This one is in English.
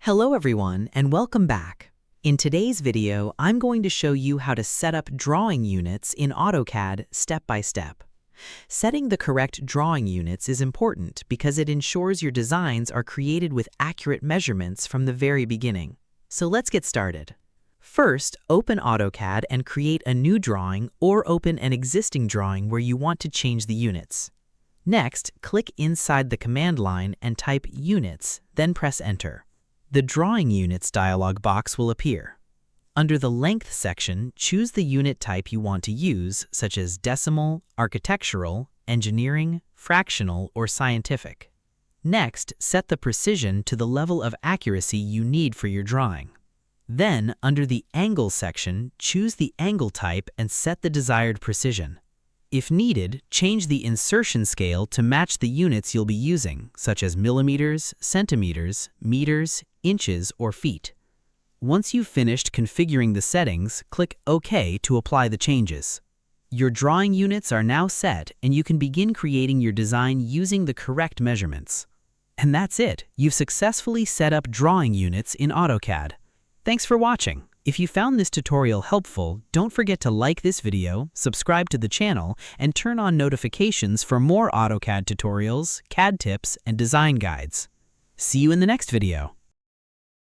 Hello everyone and welcome back. In today's video, I'm going to show you how to set up drawing units in Autocad step by step. Setting the correct drawing units is important because it ensures your designs are created with accurate measurements from the very beginning. So let's get started. First, open Autocad and create a new drawing or open an existing drawing where you want to change the units. Next, click inside the command line and type Units, then press Enter. The Drawing Units dialog box will appear. Under the Length section, choose the unit type you want to use, such as decimal, architectural, engineering, fractional, or scientific. Next, set the precision to the level of accuracy you need for your drawing. Then, under the Angle section, choose the angle type and set the desired precision. If needed, change the insertion scale to match the units you'll be using, such as millimeters, centimeters, meters, inches, or feet. Once you've finished configuring the settings, click OK to apply the changes. Your drawing units are now set, and you can begin creating your design using the correct measurements. And that's it. You've successfully set up drawing units in Autocad. Thanks for watching. If you found this tutorial helpful, don't forget to like this video, subscribe to the channel, and turn on notifications for more AutoCAD tutorials, CAD tips, and design guides. See you in the next video.